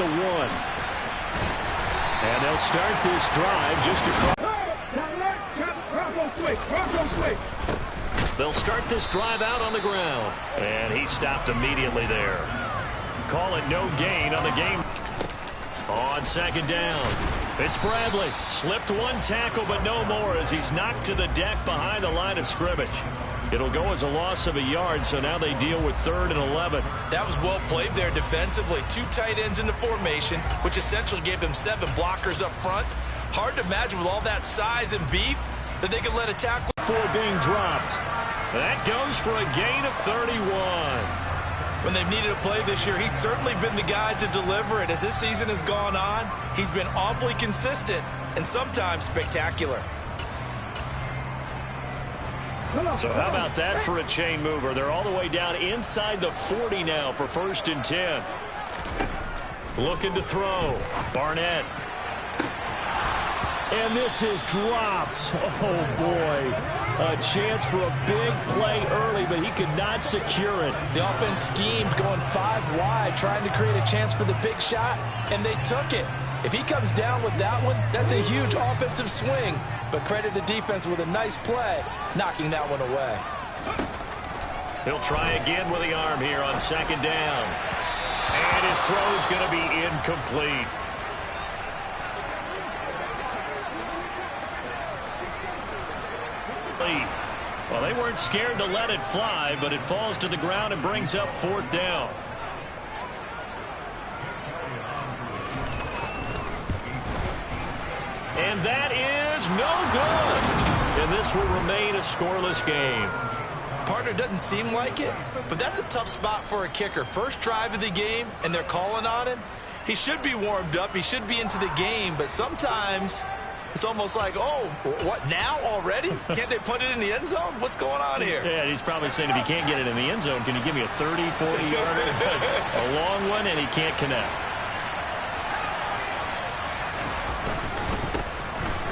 the 1. And they'll start this drive just across. They'll start this drive out on the ground. And he stopped immediately there. Call it no gain on the game. On second down, it's Bradley. Slipped one tackle, but no more as he's knocked to the deck behind the line of scrimmage. It'll go as a loss of a yard, so now they deal with 3rd and 11. That was well played there defensively. 2 tight ends in the formation, which essentially gave them 7 blockers up front. Hard to imagine with all that size and beef that they could let a tackle. 4 being dropped. That goes for a gain of 31. When they've needed a play this year, he's certainly been the guy to deliver it. As this season has gone on, he's been awfully consistent and sometimes spectacular. So how about that for a chain mover? They're all the way down inside the 40 now for 1st and 10. Looking to throw. Barnett. And this is dropped. Oh, boy. A chance for a big play early, but he could not secure it. The offense schemed going 5 wide, trying to create a chance for the big shot, and they took it. If he comes down with that one, that's a huge offensive swing. But credit the defense with a nice play, knocking that one away. He'll try again with the arm here on 2nd down. And his throw is going to be incomplete. Well, they weren't scared to let it fly, but it falls to the ground and brings up 4th down. And that is no good. And this will remain a scoreless game. Partner doesn't seem like it, but that's a tough spot for a kicker. First drive of the game, and they're calling on him. He should be warmed up. He should be into the game, but sometimes it's almost like, oh, what, now already? Can't they put it in the end zone? What's going on here? Yeah, he's probably saying if he can't get it in the end zone, can you give me a 30, 40-yarder? A long one, and he can't connect.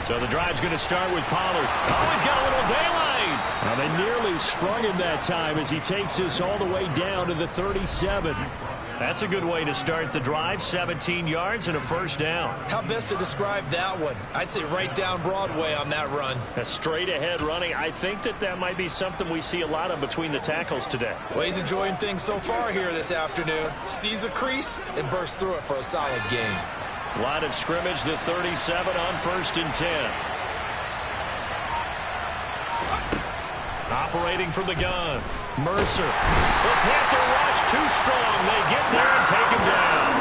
So the drive's going to start with Pollard. Oh, he's got a little daylight. Now they nearly sprung him that time as he takes us all the way down to the 37. That's a good way to start the drive. 17 yards and a 1st down. How best to describe that one? I'd say right down Broadway on that run. A straight ahead running. I think that might be something we see a lot of between the tackles today. Well, he's enjoying things so far here this afternoon. Sees a crease and bursts through it for a solid gain. Line of scrimmage, the 37 on 1st and 10. Operating from the gun. Mercer. The Panther rush too strong. They get there and take him down.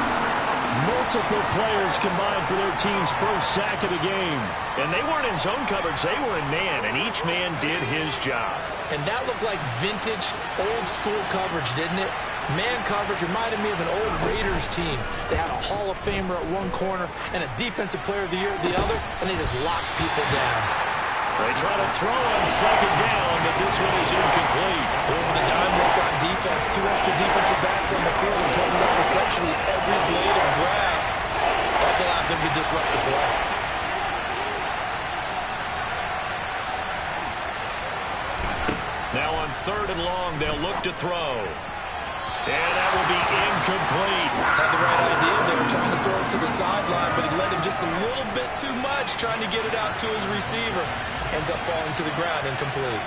Multiple players combined for their team's 1st sack of the game. And they weren't in zone coverage. They were in man, and each man did his job. And that looked like vintage, old-school coverage, didn't it? Man coverage reminded me of an old Raiders team. They had a Hall of Famer at one corner and a Defensive Player of the Year at the other, and they just locked people down. They try to throw on 2nd down, but this one is incomplete. Over the dime look on defense. 2 extra defensive backs on the field and covering up essentially every blade of grass. That allowed them to disrupt the play. Now on 3rd and long, they'll look to throw. And that will be incomplete. Had the right idea. They were trying to throw it to the sideline, but he led him just a little bit too much, trying to get it out to his receiver. Ends up falling to the ground, incomplete.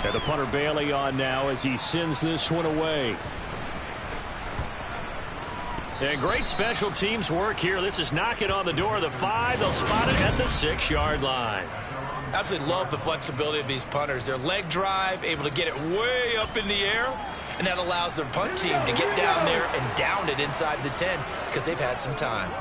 And the punter Bailey on now as he sends this one away. And great special teams work here. This is knocking on the door of the 5. They'll spot it at the 6-yard line. Absolutely love the flexibility of these punters. Their leg drive, able to get it way up in the air, and that allows their punt team to get down there and down it inside the 10 because they've had some time.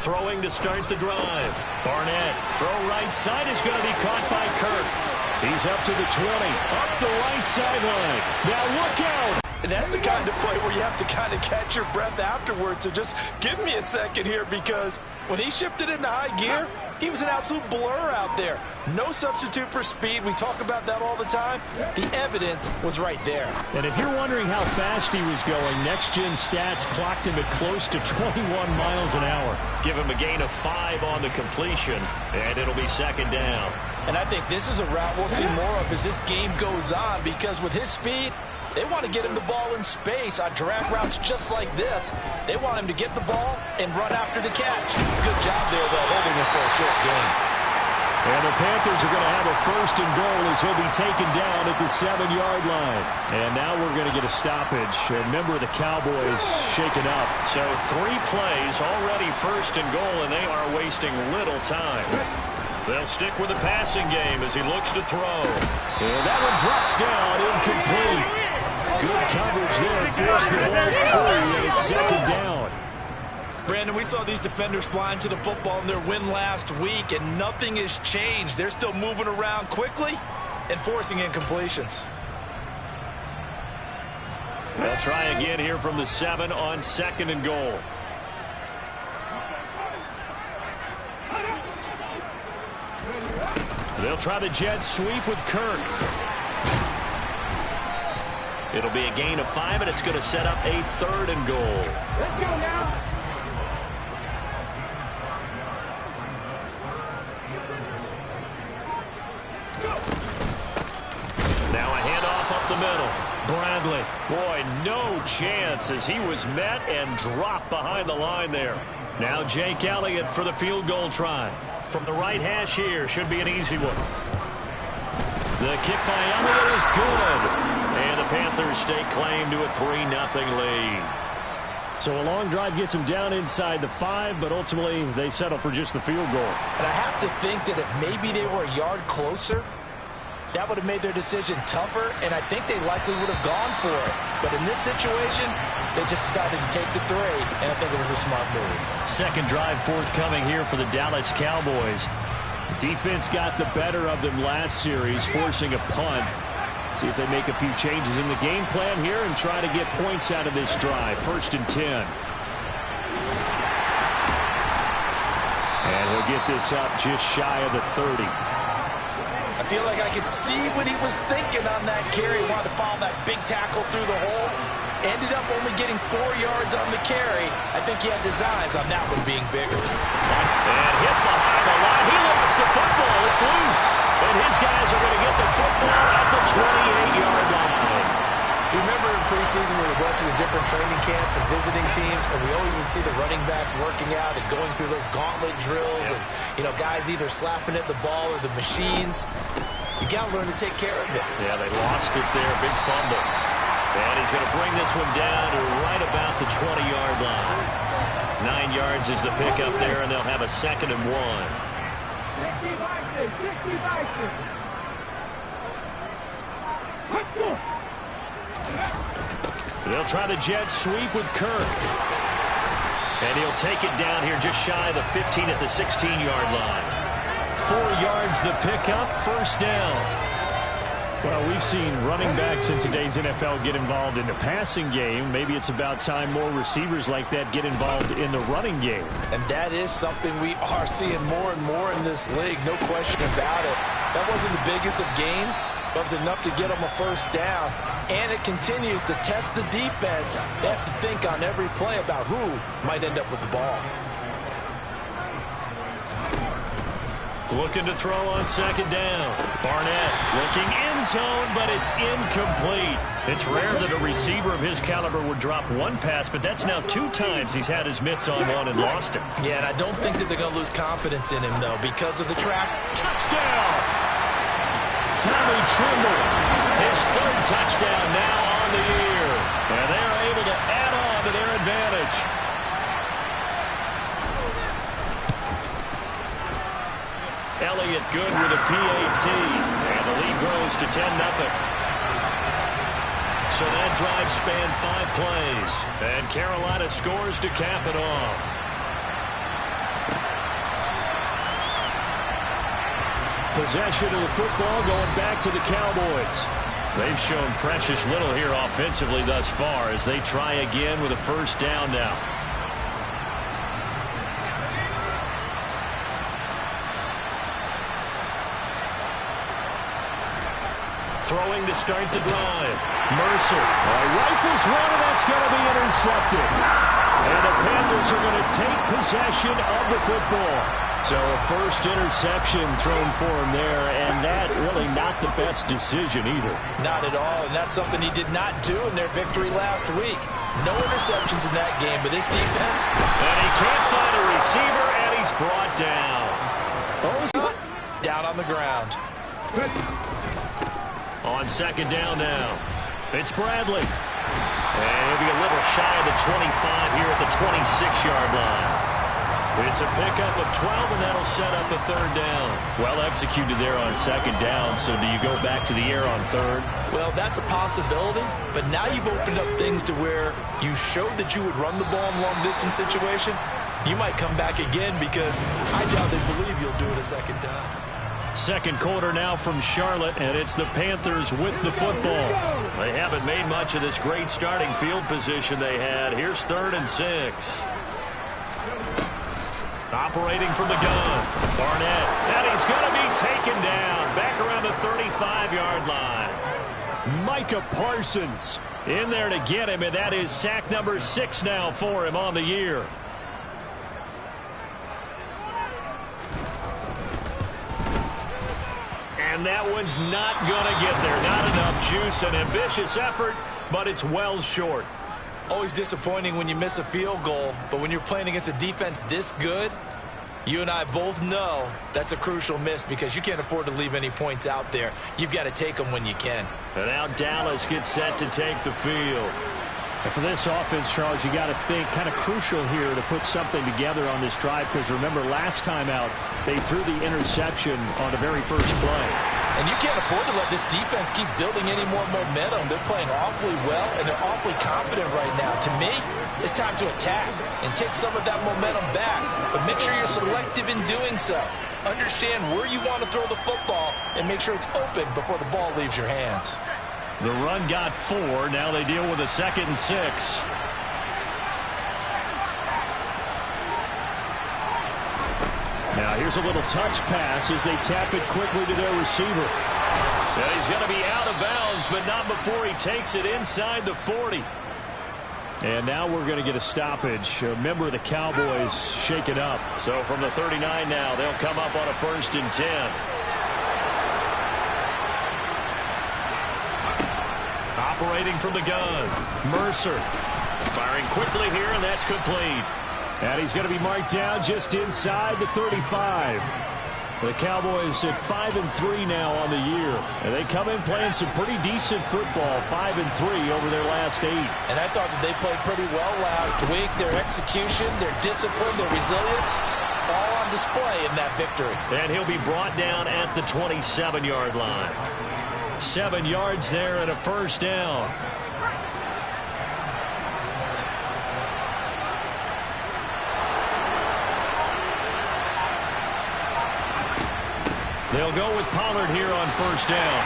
Throwing to start the drive. Barnett, throw right side is going to be caught by Kirk. He's up to the 20, up the right sideline. Now look out. And that's the kind of play where you have to kind of catch your breath afterwards. So just give me a second here, because when he shifted into high gear, he was an absolute blur out there. No substitute for speed. We talk about that all the time. The evidence was right there. And if you're wondering how fast he was going, next-gen stats clocked him at close to 21 miles an hour. Give him a gain of 5 on the completion, and it'll be 2nd down. And I think this is a route we'll see more of as this game goes on, because with his speed, They want to get him the ball in space on drag routes just like this. They want him to get the ball and run after the catch. Good job there, though, holding him for a short gain. And the Panthers are going to have a 1st and goal as he'll be taken down at the 7-yard line. And now we're going to get a stoppage. A member of the Cowboys shaken up. So 3 plays, already 1st and goal, and they are wasting little time. They'll stick with the passing game as he looks to throw. And that one drops down, incomplete. Good coverage there, forced the ball free, and it's 2nd down. Brandon, we saw these defenders flying to the football in their win last week, and nothing has changed. They're still moving around quickly and forcing incompletions. They'll try again here from the 7 on 2nd and goal. They'll try the jet sweep with Kirk. It'll be a gain of 5, and it's going to set up a 3rd and goal. Let's go now. Now a handoff up the middle. Bradley. Boy, no chance as he was met and dropped behind the line there. Now Jake Elliott for the field goal try. From the right hash here, should be an easy one. The kick by Elliott is good. And the Panthers stake claim to a 3-0 lead. So a long drive gets them down inside the 5, but ultimately they settle for just the field goal. And I have to think that if maybe they were a yard closer, that would have made their decision tougher, and I think they likely would have gone for it. But in this situation, they just decided to take the 3, and I think it was a smart move. 2nd drive forthcoming here for the Dallas Cowboys. Defense got the better of them last series, forcing a punt. See if they make a few changes in the game plan here and try to get points out of this drive. 1st and 10. And he'll get this up just shy of the 30. I feel like I could see what he was thinking on that carry. He wanted to follow that big tackle through the hole. Ended up only getting 4 yards on the carry. I think he had designs on that one being bigger. And hit behind the line. He lost the football. It's loose. And his guys are going to get the football at the 28-yard line. Remember in preseason when we went to the different training camps and visiting teams, and we always would see the running backs working out and going through those gauntlet drills, and guys either slapping at the ball or the machines. You got to learn to take care of it. Yeah, they lost it there. Big fumble. And he's going to bring this one down to right about the 20-yard line. 9 yards is the pickup there, and they'll have a 2nd and 1. They'll try the jet sweep with Kirk. And he'll take it down here just shy of the 15 at the 16-yard line. 4 yards the pickup, 1st down. Well, we've seen running backs in today's NFL get involved in the passing game. Maybe it's about time more receivers like that get involved in the running game. And that is something we are seeing more and more in this league, no question about it. That wasn't the biggest of gains, but it was enough to get them a 1st down. And it continues to test the defense. They have to think on every play about who might end up with the ball. Looking to throw on 2nd down. Barnett looking end zone, but it's incomplete. It's rare that a receiver of his caliber would drop one pass, but that's now 2 times he's had his mitts on one and lost it. Yeah, and I don't think that they're going to lose confidence in him, though, because of the track. Touchdown! Tommy Tremble, his 3rd touchdown now on the year. And they're able to add on to their advantage. Elliott good with a PAT, and the lead grows to 10-0. So that drive spanned 5 plays, and Carolina scores to cap it off. Possession of the football going back to the Cowboys. They've shown precious little here offensively thus far as they try again with a 1st down now. Throwing to start the drive. Mercer rifles one, and that's going to be intercepted. And the Panthers are going to take possession of the football. So a first interception thrown for him there, and that really not the best decision either. Not at all, and that's something he did not do in their victory last week. No interceptions in that game, but this defense. And he can't find a receiver, and he's brought down. Down on the ground. On second down now, it's Bradley. And he'll be a little shy of the 25 here at the 26-yard line. It's a pickup of 12, and that'll set up a third down. Well executed there on second down, so do you go back to the air on third? Well, that's a possibility, but now you've opened up things to where you showed that you would run the ball in long-distance situation. You might come back again because I doubt they believe you'll do it a second time. Second quarter now from Charlotte, and it's the Panthers with the football. They haven't made much of this great starting field position they had. Here's 3rd and 6. Operating from the gun, Barnett, and he's going to be taken down back around the 35-yard line. Micah Parsons in there to get him, and that is sack number 6 now for him on the year. And that one's not going to get there. Not enough juice. An ambitious effort, but it's well short. Always disappointing when you miss a field goal, but when you're playing against a defense this good, you and I both know that's a crucial miss because you can't afford to leave any points out there. You've got to take them when you can. And now Dallas gets set to take the field. And for this offense, Charles, you got to think kind of crucial here to put something together on this drive because remember last time out they threw the interception on the very first play. And you can't afford to let this defense keep building any more momentum. They're playing awfully well, and they're awfully confident right now. To me, it's time to attack and take some of that momentum back. But make sure you're selective in doing so. Understand where you want to throw the football and make sure it's open before the ball leaves your hands. The run got 4. Now they deal with a 2nd and 6. Now here's a little touch pass as they tap it quickly to their receiver. And he's going to be out of bounds, but not before he takes it inside the 40. And now we're going to get a stoppage. A member of the Cowboys shaken up. So from the 39 now, they'll come up on a 1st and 10. Operating from the gun, Mercer. Firing quickly here, and that's complete. And he's going to be marked down just inside the 35. The Cowboys at 5-3 now on the year. And they come in playing some pretty decent football, 5-3 over their last 8. And I thought that they played pretty well last week. Their execution, their discipline, their resilience, all on display in that victory. And he'll be brought down at the 27-yard line. 7 yards there and a 1st down. They'll go with Pollard here on 1st down.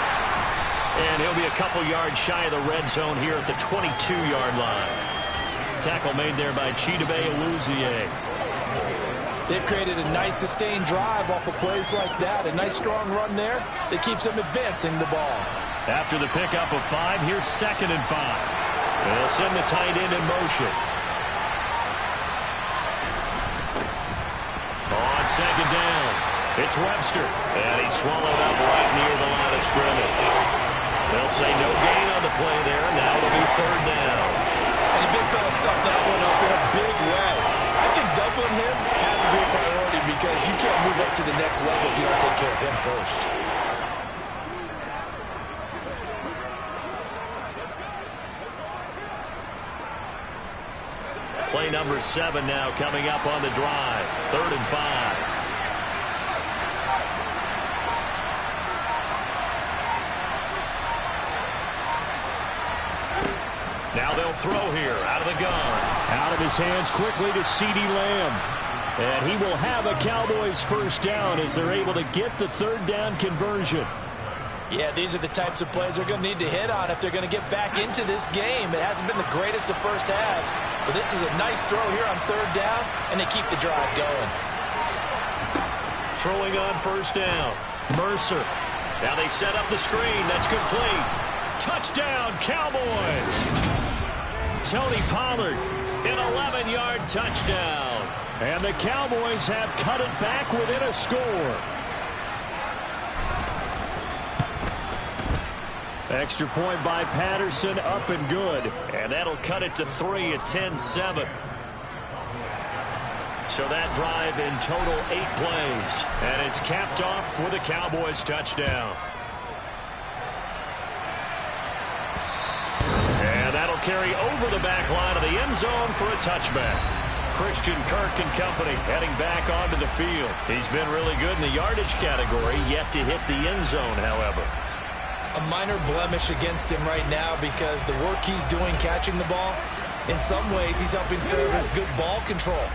And he'll be a couple yards shy of the red zone here at the 22-yard line. Tackle made there by Chidobe Awuzie. They've created a nice sustained drive off of plays like that. A nice strong run there that keeps them advancing the ball. After the pickup of 5, here's 2nd and 5. They'll send the tight end in motion. On 2nd down, it's Webster. And he's swallowed up right near the line of scrimmage. They'll say no gain on the play there. Now it'll be 3rd down. And the big fella stuffed that one up in a big way. I think doubling him has to be a priority because you can't move up to the next level if you don't take care of him first. Play number 7 now coming up on the drive. 3rd and 5. Now they'll throw here out of the gun. Out of his hands quickly to CeeDee Lamb. And he will have a Cowboys 1st down as they're able to get the 3rd down conversion. Yeah, these are the types of plays they're going to need to hit on if they're going to get back into this game. It hasn't been the greatest of first halves, but this is a nice throw here on 3rd down, and they keep the drive going. Throwing on 1st down, Mercer. Now they set up the screen. That's complete. Touchdown, Cowboys. Tony Pollard, an 11-yard touchdown. And the Cowboys have cut it back within a score. Extra point by Patterson, up and good. And that'll cut it to 3 at 10-7. So that drive in total 8 plays. And it's capped off with a Cowboys touchdown. And that'll carry over the back line of the end zone for a touchback. Christian Kirk and company heading back onto the field. He's been really good in the yardage category, yet to hit the end zone, however. A minor blemish against him right now because the work he's doing catching the ball, in some ways he's helping serve as good ball control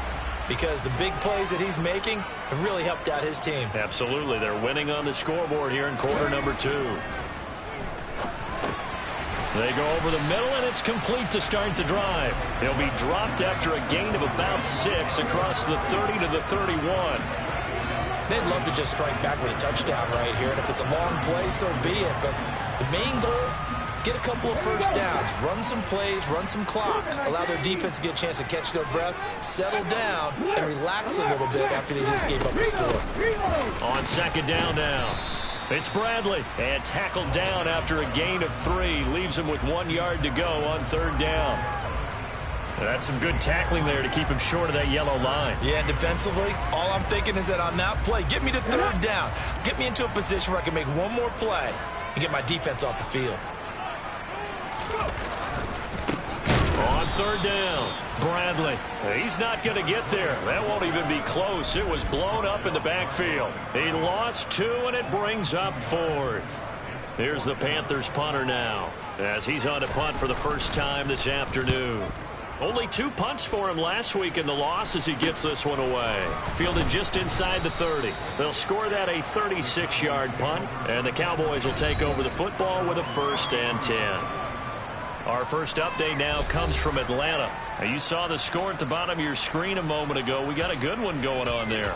because the big plays that he's making have really helped out his team. Absolutely. They're winning on the scoreboard here in quarter number 2. They go over the middle, and it's complete to start the drive. He'll be dropped after a gain of about 6 across the 30 to the 31. They'd love to just strike back with a touchdown right here, and if it's a long play, so be it. But the main goal, get a couple of first downs, run some plays, run some clock, allow their defense to get a chance to catch their breath, settle down, and relax a little bit after they just gave up a score. On second down now. It's Bradley, and tackled down after a gain of 3. Leaves him with 1 yard to go on third down. That's some good tackling there to keep him short of that yellow line. Yeah, and defensively, all I'm thinking is that on that play, get me to third down. Get me into a position where I can make one more play and get my defense off the field. On third down, Bradley. He's not going to get there. That won't even be close. It was blown up in the backfield. He lost 2, and it brings up 4th. Here's the Panthers punter now, as he's on to punt for the first time this afternoon. Only 2 punts for him last week in the loss as he gets this one away. Fielded just inside the 30. They'll score that a 36-yard punt, and the Cowboys will take over the football with a 1st and 10. Our first update now comes from Atlanta. Now, you saw the score at the bottom of your screen a moment ago. We got a good one going on there.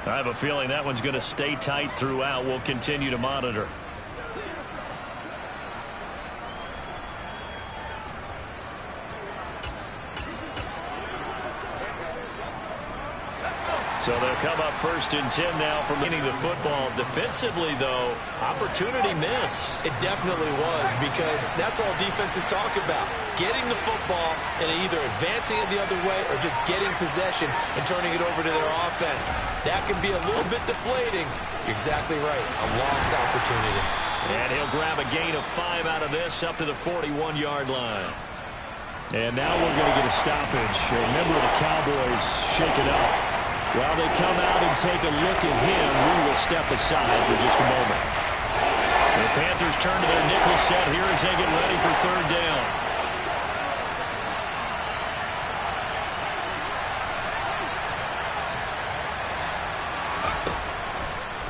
I have a feeling that one's going to stay tight throughout. We'll continue to monitor. So they'll come up 1st and 10 now from winning the football. Defensively, though, opportunity miss. It definitely was, because that's all defenses talk about. Getting the football and either advancing it the other way or just getting possession and turning it over to their offense. That can be a little bit deflating. You're exactly right. A lost opportunity. And he'll grab a gain of 5 out of this up to the 41-yard line. And now we're going to get a stoppage. Remember, the Cowboys shake it up. While they come out and take a look at him, we will step aside for just a moment. The Panthers turn to their nickel set here as they get ready for third down.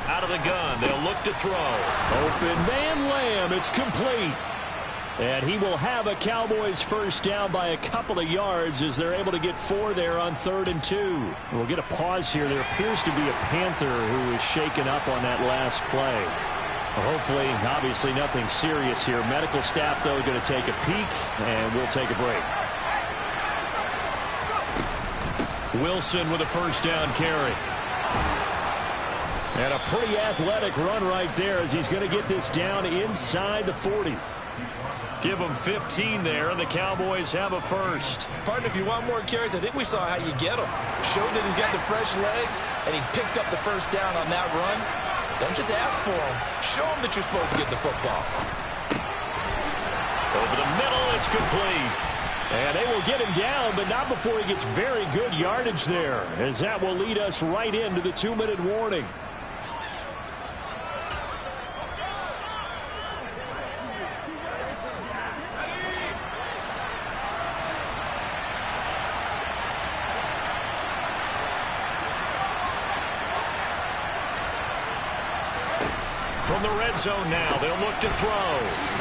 Out of the gun, they'll look to throw. Open man, Lamb, it's complete. And he will have a Cowboys first down by a couple of yards as they're able to get 4 there on 3rd and 2. We'll get a pause here. There appears to be a Panther who is shaken up on that last play. Hopefully, obviously nothing serious here. Medical staff, though, going to take a peek, and we'll take a break. Wilson with a first down carry. And a pretty athletic run right there as he's going to get this down inside the 40. Give him 15 there, and the Cowboys have a first. Partner, if you want more carries, I think we saw how you get them. Showed that he's got the fresh legs, and he picked up the first down on that run. Don't just ask for him. Show him that you're supposed to get the football. Over the middle, it's complete. And they will get him down, but not before he gets very good yardage there, as that will lead us right into the 2-minute warning. From the red zone now, they'll look to throw.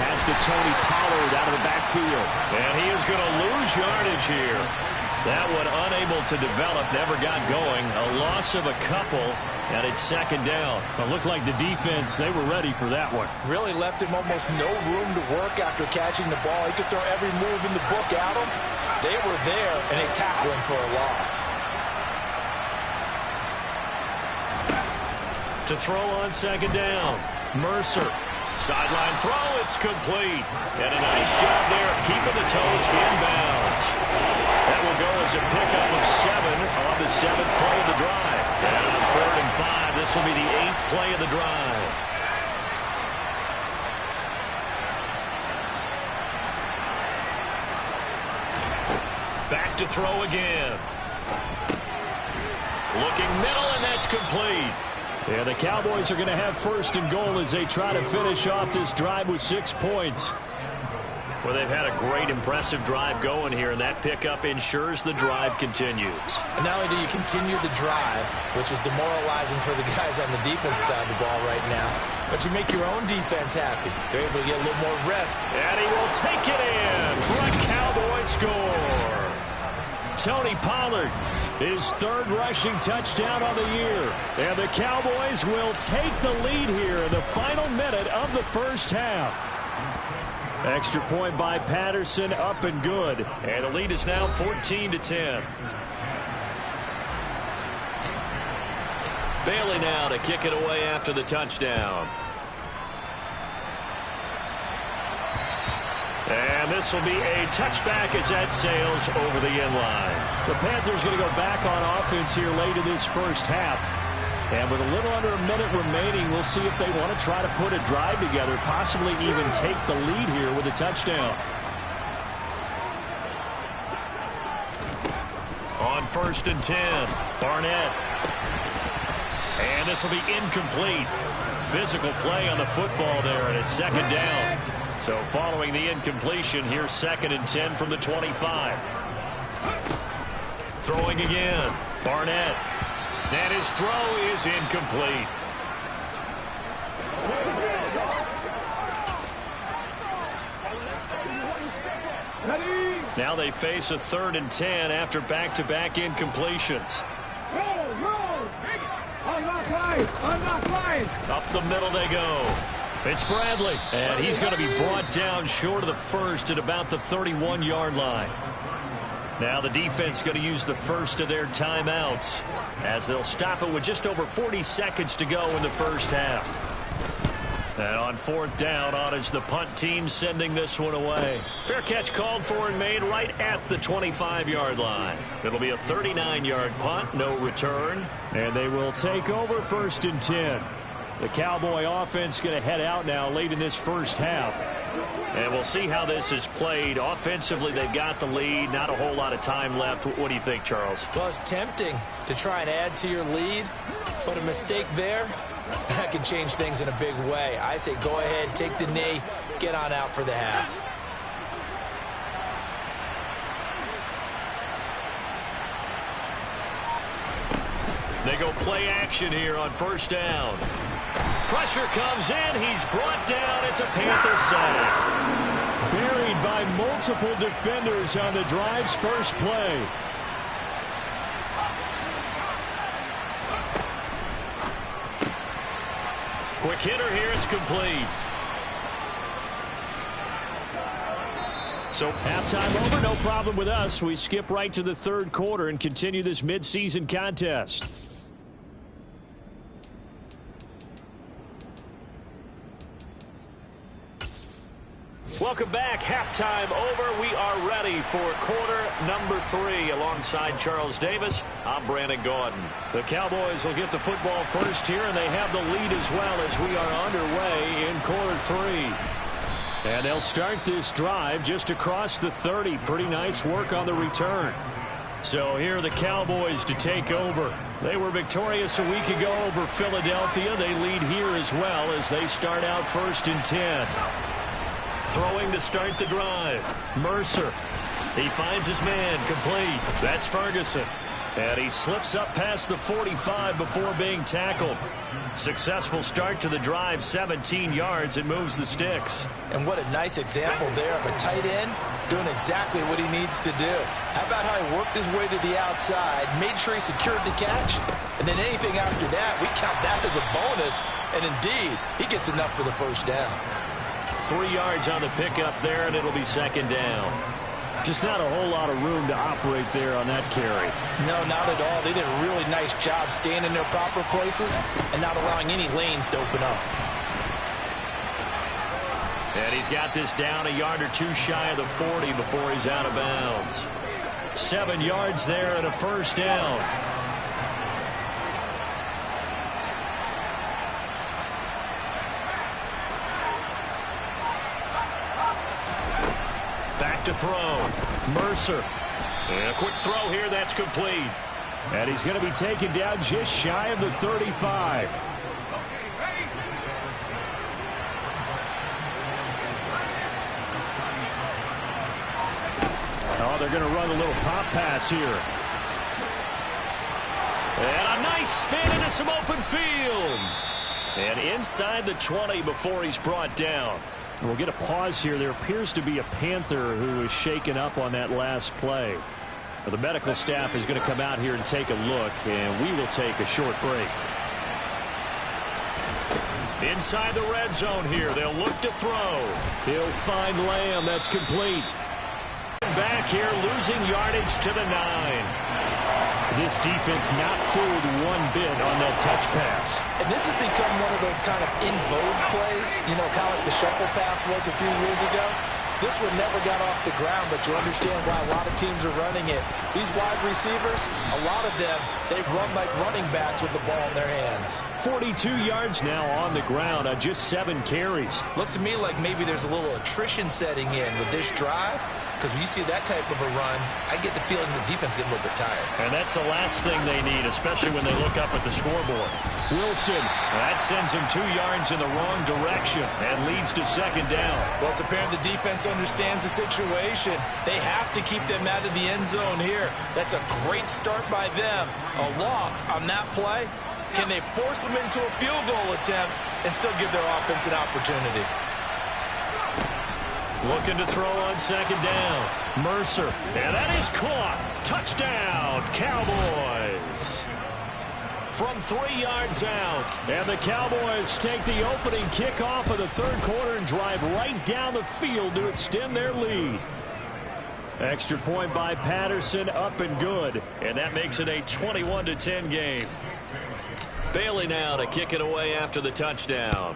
Pass to Tony Pollard out of the backfield. And he is going to lose yardage here. That one unable to develop, never got going. A loss of a couple, and it's second down. It looked like the defense, they were ready for that one. Really left him almost no room to work after catching the ball. He could throw every move in the book at him. They were there, and they tackled him for a loss. To throw on second down. Mercer. Sideline throw. It's complete. And a nice job there of keeping the toes inbounds. That will go as a pickup of 7 on the 7th play of the drive. And on 3rd and 5, this will be the 8th play of the drive. Back to throw again. Looking middle, and that's complete. Yeah, the Cowboys are going to have 1st and goal as they try to finish off this drive with 6 points. Well, they've had a great, impressive drive going here, and that pickup ensures the drive continues. And not only do you continue the drive, which is demoralizing for the guys on the defensive side of the ball right now, but you make your own defense happy. They're able to get a little more rest. And he will take it in for a Cowboy score. Tony Pollard, his 3rd rushing touchdown on the year. And the Cowboys will take the lead here in the final minute of the 1st half. Extra point by Patterson, up and good. And the lead is now 14-10. Bailey now to kick it away after the touchdown. And this will be a touchback as that sails over the end line. The Panthers going to go back on offense here late in this 1st half. And with a little under a minute remaining, we'll see if they want to try to put a drive together, possibly even take the lead here with a touchdown. On 1st and 10, Barnett. And this will be incomplete. Physical play on the football there, and it's 2nd down. So following the incompletion, here's 2nd and 10 from the 25. Throwing again, Barnett. And his throw is incomplete. Now they face a 3rd and 10 after back-to-back incompletions. Up the middle they go. It's Bradley, and he's going to be brought down short of the 1st at about the 31-yard line. Now the defense going to use the 1st of their timeouts as they'll stop it with just over 40 seconds to go in the 1st half. And on 4th down, on is the punt team sending this one away. Fair catch called for and made right at the 25-yard line. It'll be a 39-yard punt, no return. And they will take over 1st and 10. The Cowboy offense going to head out now late in this 1st half. And we'll see how this is played. Offensively, they've got the lead. Not a whole lot of time left. What do you think, Charles? Well, it's tempting to try and add to your lead, but a mistake there, that can change things in a big way. I say go ahead, take the knee, get on out for the half. They go play action here on 1st down. Pressure comes in. He's brought down. It's a Panther sack. Buried by multiple defenders on the drive's 1st play. Quick hitter here. It's complete. So halftime over, no problem with us. We skip right to the 3rd quarter and continue this midseason contest. Welcome back. Halftime over. We are ready for quarter number 3. Alongside Charles Davis, I'm Brandon Gaudin. The Cowboys will get the football first here, and they have the lead as well as we are underway in quarter 3. And they'll start this drive just across the 30. Pretty nice work on the return. So here are the Cowboys to take over. They were victorious a week ago over Philadelphia. They lead here as well as they start out 1st and 10. Throwing to start the drive. Mercer. He finds his man complete. That's Ferguson. And he slips up past the 45 before being tackled. Successful start to the drive, 17 yards, and moves the sticks. And what a nice example there of a tight end doing exactly what he needs to do. How about how he worked his way to the outside, made sure he secured the catch, and then anything after that, we count that as a bonus. And indeed, he gets enough for the 1st down. 3 yards on the pickup there, and it'll be 2nd down. Just not a whole lot of room to operate there on that carry. No, not at all. They did a really nice job staying in their proper places and not allowing any lanes to open up. And he's got this down a yard or two shy of the 40 before he's out of bounds. 7 yards there and a first down. Back to throw. Mercer. And a quick throw here. That's complete. And he's going to be taken down just shy of the 35. Oh, they're going to run a little pop pass here. And a nice spin into some open field. And inside the 20 before he's brought down. We'll get a pause here. There appears to be a Panther who was shaken up on that last play. The medical staff is going to come out here and take a look, and we will take a short break. Inside the red zone here. They'll look to throw. He'll find Lamb. That's complete. Back here, losing yardage to the 9. This defense not fooled one bit on that touch pass. And this has become one of those kind of in vogue plays, you know, kind of like the shuffle pass was a few years ago. This one never got off the ground, but you understand why a lot of teams are running it. These wide receivers, a lot of them, they run like running backs with the ball in their hands. 42 yards now on the ground on just 7 carries. Looks to me like maybe there's a little attrition setting in with this drive, because when you see that type of a run, I get the feeling the defense getting a little bit tired. And that's the last thing they need, especially when they look up at the scoreboard. Wilson. That sends him 2 yards in the wrong direction and leads to second down. Well, it's apparent the defense understands the situation. They have to keep them out of the end zone here. That's a great start by them. A loss on that play. Can they force them into a field goal attempt and still give their offense an opportunity? Looking to throw on second down. Mercer. And that is caught. Touchdown, Cowboys. From 3 yards out. And the Cowboys take the opening kickoff of the third quarter and drive right down the field to extend their lead. Extra point by Patterson, up and good. And that makes it a 21-10 game. Bailey now to kick it away after the touchdown.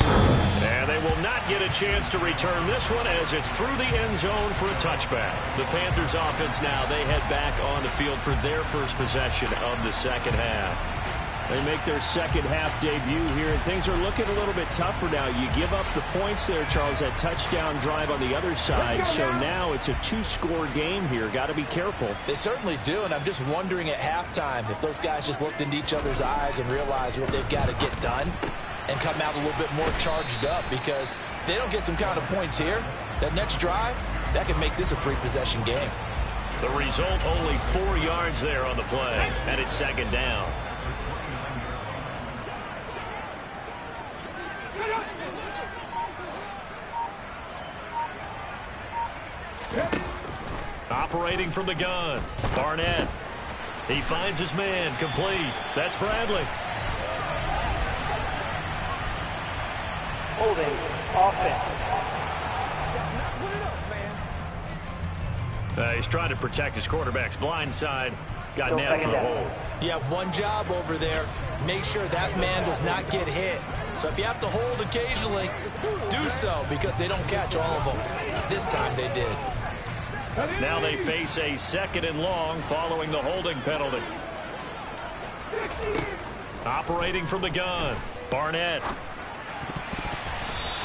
And they will not get a chance to return this one as it's through the end zone for a touchback. The Panthers offense now, they head back on the field for their first possession of the second half. They make their second half debut here, and things are looking a little bit tougher now. You give up the points there, Charles, that touchdown drive on the other side. So now it's a 2-score game here. Got to be careful. They certainly do, and I'm just wondering at halftime if those guys just looked into each other's eyes and realized what they've got to get done and come out a little bit more charged up, because if they don't get some kind of points here, that next drive, that could make this a 3-possession game. The result, only 4 yards there on the play, and it's second down. Operating from the gun, Barnett. He finds his man, complete. That's Bradley. Holding offense. He's trying to protect his quarterback's blind side. Got nailed for the hold. You have one job over there. Make sure that man does not get hit. So if you have to hold occasionally, do so, because they don't catch all of them. This time they did. Now they face a second and long following the holding penalty. Operating from the gun, Barnett.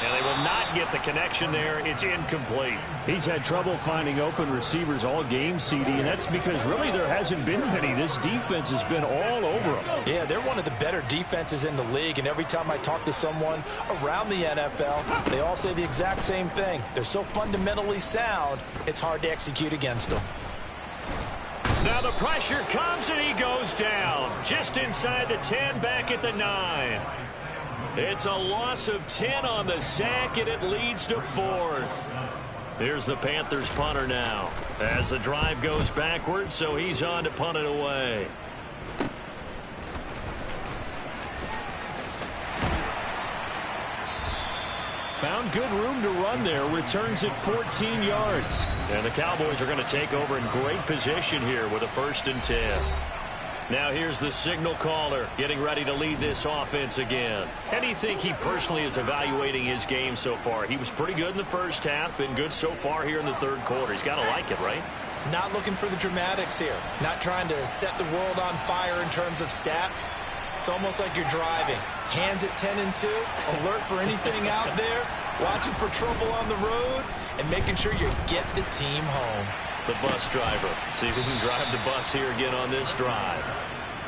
And they will not get the connection there. It's incomplete. He's had trouble finding open receivers all game, CD, and that's because really there hasn't been many. This defense has been all over them. Yeah, they're one of the better defenses in the league, and every time I talk to someone around the NFL, they all say the exact same thing. They're so fundamentally sound, it's hard to execute against them. Now the pressure comes, and he goes down. Just inside the 10, back at the 9. It's a loss of 10 on the sack, and it leads to 4th. Here's the Panthers punter now as the drive goes backwards, so he's on to punt it away. Found good room to run there. Returns it 14 yards. And the Cowboys are going to take over in great position here with a 1st and 10. Now here's the signal caller getting ready to lead this offense again. How do you think he personally is evaluating his game so far? He was pretty good in the first half, been good so far here in the 3rd quarter. He's got to like it, right? Not looking for the dramatics here. Not trying to set the world on fire in terms of stats. It's almost like you're driving. Hands at 10 and 2, alert for anything out there, watching for trouble on the road, and making sure you get the team home. The bus driver. See if we can drive the bus here again on this drive.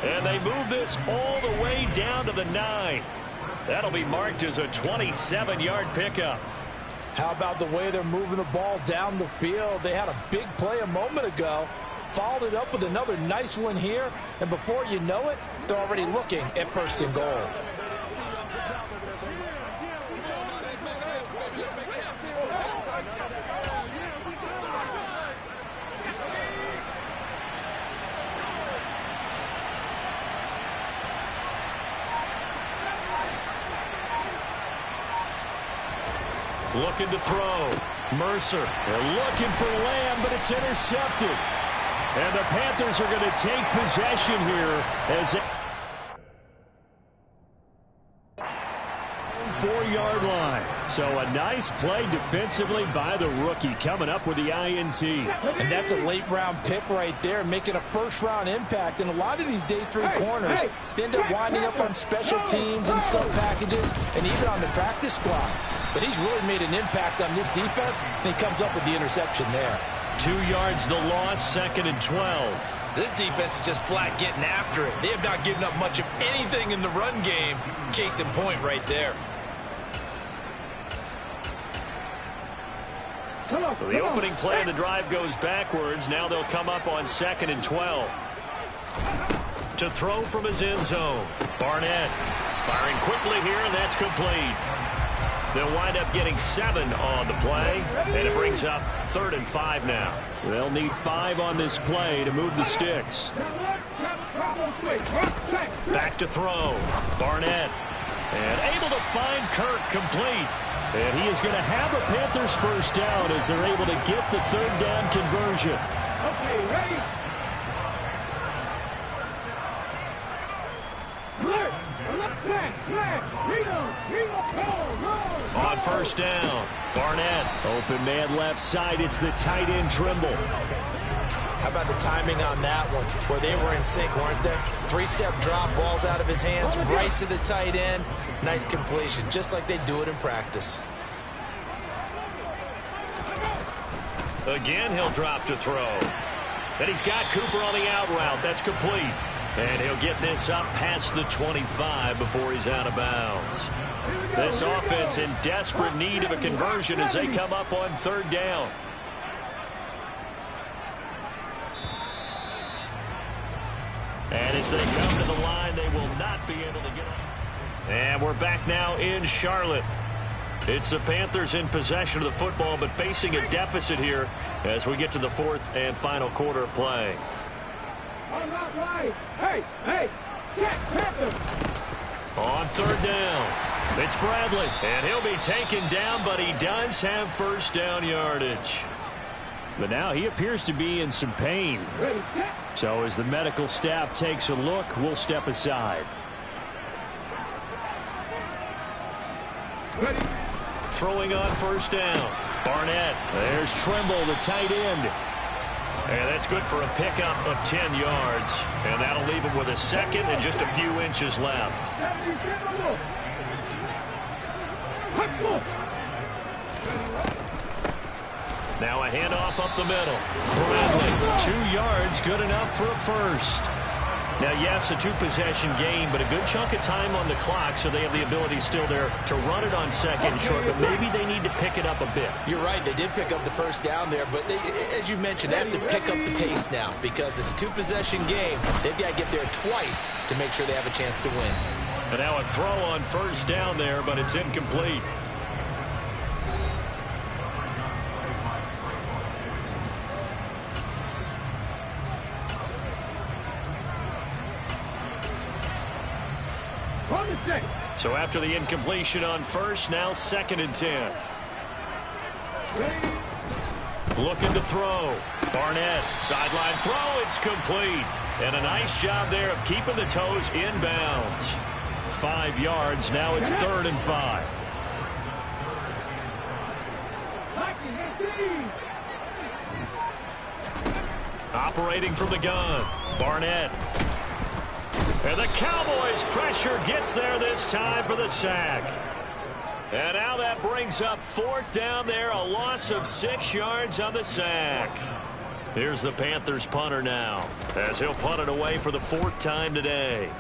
And they move this all the way down to the 9. That'll be marked as a 27-yard pickup. How about the way they're moving the ball down the field? They had a big play a moment ago, followed it up with another nice one here, and before you know it, they're already looking at 1st and goal. Looking to throw. Mercer. They're looking for Lamb, but it's intercepted. And the Panthers are going to take possession here as 4-yard line. So a nice play defensively by the rookie coming up with the INT. And that's a late-round pick right there, making a first-round impact. And a lot of these day 3 corners they end up winding up on special teams and sub-packages and even on the practice squad. But he's really made an impact on this defense, and he comes up with the interception there. 2 yards the loss, 2nd and 12. This defense is just flat getting after it. They have not given up much of anything in the run game. Case in point right there. So the opening play of the drive goes backwards. Now they'll come up on 2nd and 12. To throw from his end zone. Barnett firing quickly here, and that's complete. They'll wind up getting 7 on the play, and it brings up 3rd and 5 now. They'll need 5 on this play to move the sticks. Back to throw. Barnett. And able to find Kirk complete. And he is going to have a Panthers 1st down as they're able to get the 3rd down conversion. Okay, ready? On 1st down, Barnett. Open man left side. It's the tight end Trimble. How about the timing on that one? Where they were in sync, weren't they? 3-step drop, balls out of his hands, right to the tight end. Nice completion, just like they do it in practice. Again, he'll drop to throw. Then he's got Cooper on the out route. That's complete. And he'll get this up past the 25 before he's out of bounds. This offense in desperate need of a conversion as they come up on 3rd down. And as they come to the line, they will not be able to get it. And we're back now in Charlotte. It's the Panthers in possession of the football, but facing a deficit here as we get to the 4th and final quarter of play. Hey, On 3rd down, it's Bradley, and he'll be taken down, but he does have 1st down yardage. But now he appears to be in some pain. So as the medical staff takes a look, we'll step aside. ready? Throwing on 1st down, Barnett. There's Trimble, the tight end. And that's good for a pickup of 10 yards. And that'll leave him with a 2nd and just a few inches left. Now a handoff up the middle. Bradley, 2 yards, good enough for a 1st. Now, yes, a 2-possession game, but a good chunk of time on the clock, so they have the ability still there to run it on 2nd and short, but maybe they need to pick it up a bit. You're right. They did pick up the 1st down there, but they, as you mentioned, they have to pick up the pace now because it's a 2-possession game. They've got to get there twice to make sure they have a chance to win. And now a throw on 1st down there, but it's incomplete. On the stick. So after the incompletion on first, now 2nd and 10. Looking to throw. Barnett, sideline throw, it's complete. And a nice job there of keeping the toes inbounds. 5 yards, now it's 3rd and 5. Operating from the gun, Barnett. And the Cowboys' pressure gets there this time for the sack. And now that brings up 4th down there, a loss of 6 yards on the sack. Here's the Panthers punter now, as he'll punt it away for the 4th time today.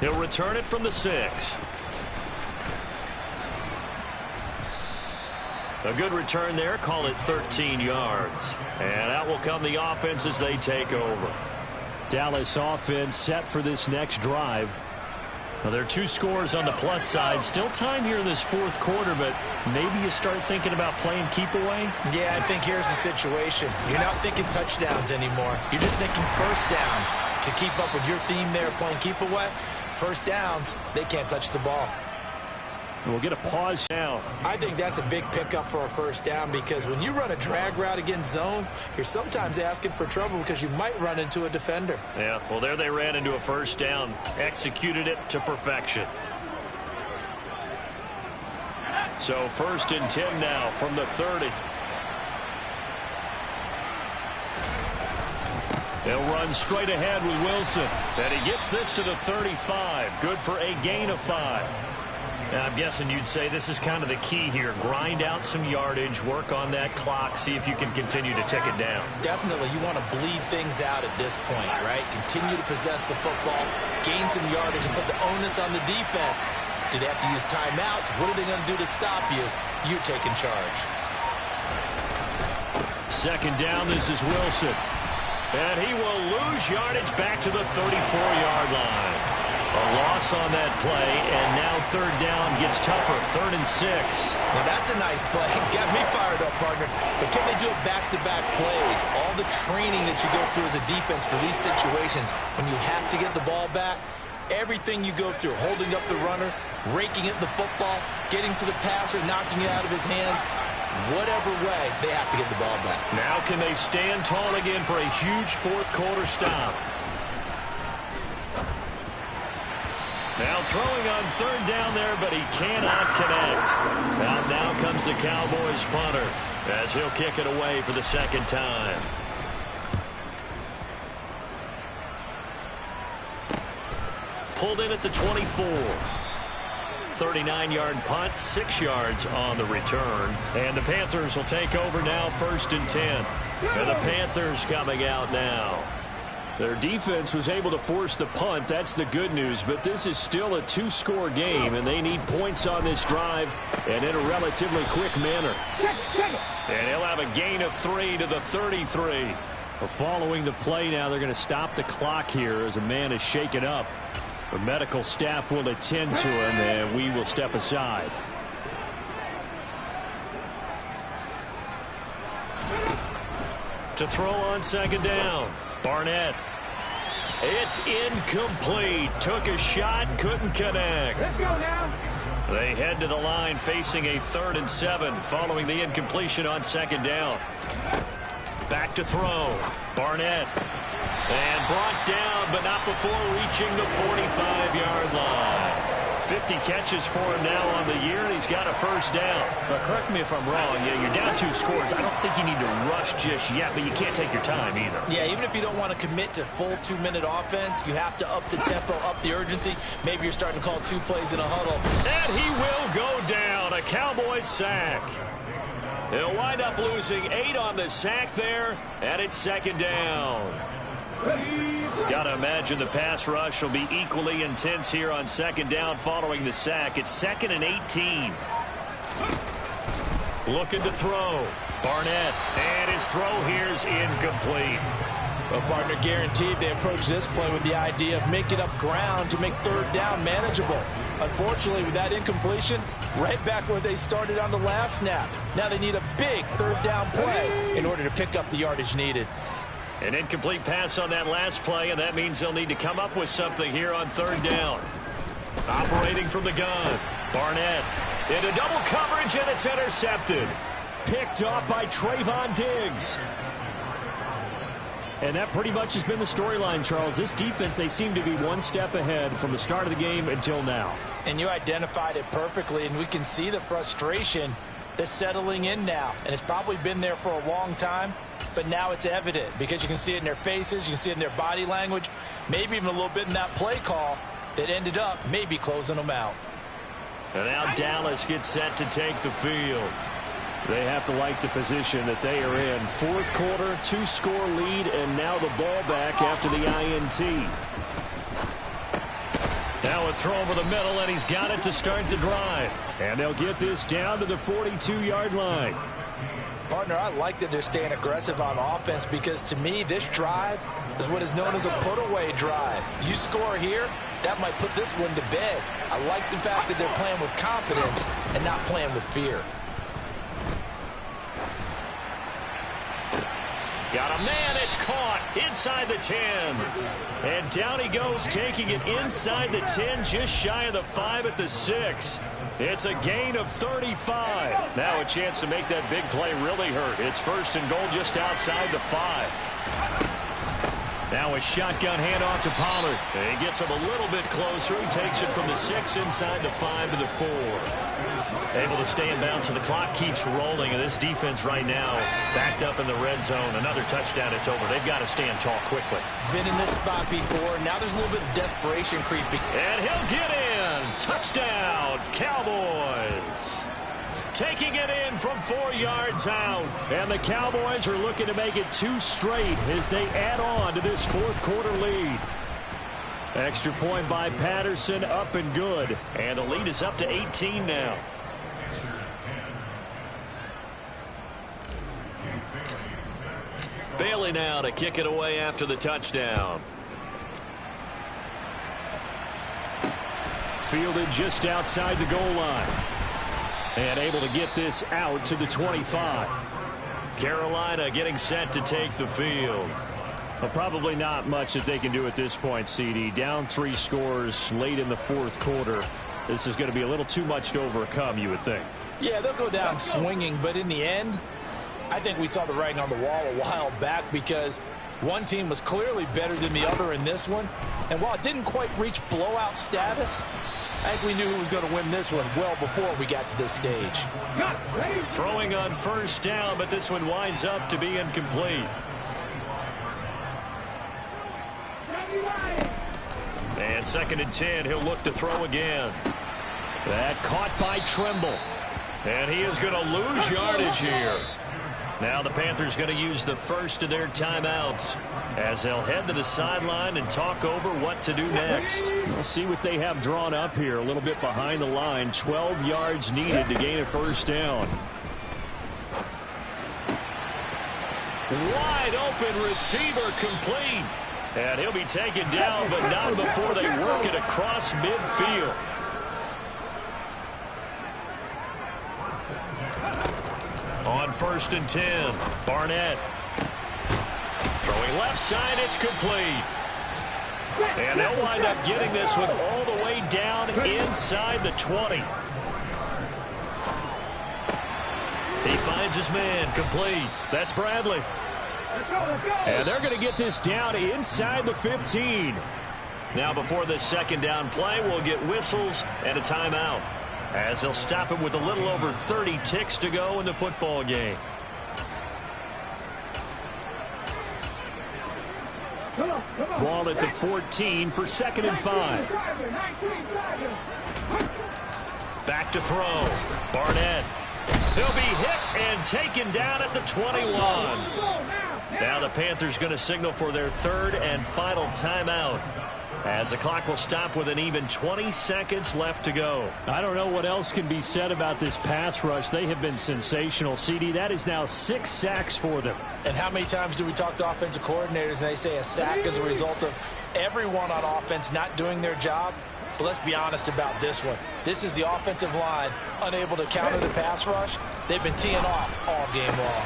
He'll return it from the 6. A good return there, call it 13 yards. And out will come the offense as they take over. Dallas offense set for this next drive. Now, there are 2 scores on the plus side. Still time here in this 4th quarter, but maybe you start thinking about playing keep away? Yeah, I think here's the situation. You're not thinking touchdowns anymore. You're just thinking first downs. To keep up with your theme there, playing keep away, first downs, they can't touch the ball. We'll get a pause now. I think that's a big pickup for a first down, because when you run a drag route against zone, you're sometimes asking for trouble because you might run into a defender. Yeah, well, there they ran into a first down, executed it to perfection. So 1st and 10 now from the 30. They'll run straight ahead with Wilson. And he gets this to the 35. Good for a gain of 5. Now, I'm guessing you'd say this is kind of the key here. Grind out some yardage, work on that clock, see if you can continue to tick it down. Definitely, you want to bleed things out at this point, right? Continue to possess the football, gain some yardage, and put the onus on the defense. Do they have to use timeouts? What are they going to do to stop you? You're taking charge. 2nd down, this is Wilson. And he will lose yardage back to the 34-yard line. A loss on that play, and now 3rd down gets tougher. 3rd and 6. Now that's a nice play. Got me fired up, partner. But can they do it back-to-back plays? All the training that you go through as a defense for these situations, when you have to get the ball back, everything you go through, holding up the runner, raking at the football, getting to the passer, knocking it out of his hands, whatever way, they have to get the ball back. Now can they stand tall again for a huge 4th quarter stop? Now throwing on 3rd down there, but he cannot connect. Now comes the Cowboys punter, as he'll kick it away for the 2nd time. Pulled in at the 24. 39-yard punt, 6 yards on the return. And the Panthers will take over now, 1st and 10. And the Panthers coming out now. Their defense was able to force the punt. That's the good news. But this is still a 2-score game, and they need points on this drive and in a relatively quick manner. And he'll have a gain of 3 to the 33. Well, following the play now, they're going to stop the clock here as a man is shaken up. The medical staff will attend to him, and we will step aside. To throw on 2nd down, Barnett. It's incomplete. Took a shot, couldn't connect. Let's go now. They head to the line facing a 3rd and 7 following the incompletion on 2nd down. Back to throw. Barnett. And brought down, but not before reaching the 45-yard line. 50 catches for him now on the year, and he's got a 1st down. But correct me if I'm wrong. Yeah, you're down 2 scores. I don't think you need to rush just yet, but you can't take your time either. Yeah, even if you don't want to commit to full 2-minute offense, you have to up the tempo, up the urgency. Maybe you're starting to call 2 plays in a huddle. And he will go down. A Cowboys sack. They'll wind up losing 8 on the sack there, and it's 2nd down. Got to imagine the pass rush will be equally intense here on 2nd down following the sack. It's 2nd and 18. Looking to throw. Barnett. And his throw here is incomplete. Well, partner, guaranteed they approach this play with the idea of making up ground to make 3rd down manageable. Unfortunately, with that incompletion, right back where they started on the last snap. Now they need a big 3rd down play in order to pick up the yardage needed. An incomplete pass on that last play, and that means they'll need to come up with something here on third down. Operating from the gun, Barnett into double coverage, and it's intercepted. Picked off by Trayvon Diggs. And that pretty much has been the storyline, Charles. This defense, they seem to be one step ahead from the start of the game until now. And you identified it perfectly, and we can see the frustration that's settling in now. And it's probably been there for a long time, but now it's evident because you can see it in their faces, you can see it in their body language, maybe even a little bit in that play call that ended up maybe closing them out. And now Dallas gets set to take the field. They have to like the position that they are in. Fourth quarter, 2-score lead, and now the ball back after the INT. Now a throw over the middle, and he's got it to start the drive. And they'll get this down to the 42-yard line. Partner, I like that they're staying aggressive on offense because to me, this drive is what is known as a put-away drive. You score here, that might put this one to bed. I like the fact that they're playing with confidence and not playing with fear. Got a man, it's caught inside the 10. And down he goes, taking it inside the 10, just shy of the 5 at the 6. It's a gain of 35. Now a chance to make that big play really hurt. It's first and goal just outside the 5. Now a shotgun handoff to Pollard. He gets him a little bit closer. He takes it from the 6 inside the 5 to the 4. Able to stay in bounds, so the clock keeps rolling, and this defense right now backed up in the red zone. Another touchdown, it's over. They've got to stand tall quickly. Been in this spot before. Now there's a little bit of desperation creeping. And he'll get in. Touchdown, Cowboys. Taking it in from 4 yards out. And the Cowboys are looking to make it 2 straight as they add on to this fourth quarter lead. Extra point by Patterson, up and good. And the lead is up to 18 now. Bailey now to kick it away after the touchdown. Fielded just outside the goal line. And able to get this out to the 25. Carolina getting set to take the field. Well, probably not much that they can do at this point, CD. Down 3 scores late in the fourth quarter. This is going to be a little too much to overcome, you would think. Yeah, they'll go down swinging, but in the end, I think we saw the writing on the wall a while back because one team was clearly better than the other in this one. And while it didn't quite reach blowout status, I think we knew who was going to win this one well before we got to this stage. Throwing on first down, but this one winds up to be incomplete. And 2nd and 10, he'll look to throw again. That caught by Tremble. And he is going to lose yardage here. Now the Panthers going to use the first of their timeouts as they'll head to the sideline and talk over what to do next. We'll see what they have drawn up here a little bit behind the line. 12 yards needed to gain a first down. Wide open receiver complete. And he'll be taken down, but not before they work it across midfield. On 1st and 10, Barnett. Throwing left side, it's complete. And they'll wind up getting this one all the way down inside the 20. He finds his man, complete. That's Bradley. And they're going to get this down inside the 15. Now before this 2nd down play, we'll get whistles and a timeout, as they'll stop him with a little over 30 ticks to go in the football game. Ball at the 14 for 2nd and 5. Back to throw. Barnett. He'll be hit and taken down at the 21. Now the Panthers going to signal for their 3rd and final timeout, as the clock will stop with an even 20 seconds left to go. I don't know what else can be said about this pass rush. They have been sensational, CD. That is now 6 sacks for them. And how many times do we talk to offensive coordinators and they say a sack is a result of everyone on offense not doing their job? But let's be honest about this one. This is the offensive line unable to counter the pass rush. They've been teeing off all game long.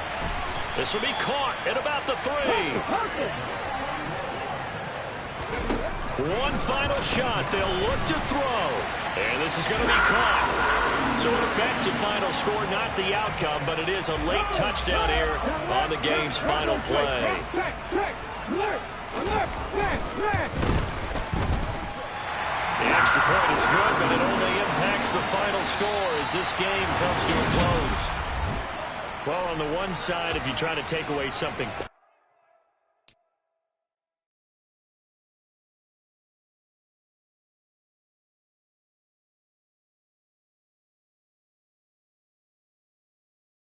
This will be caught at about the 3. One final shot. They'll look to throw. And this is going to be caught. So it affects the final score, not the outcome, but it is a late touchdown here on the game's final play. The extra point is good, but it only impacts the final score as this game comes to a close. Well, on the one side, if you try to take away something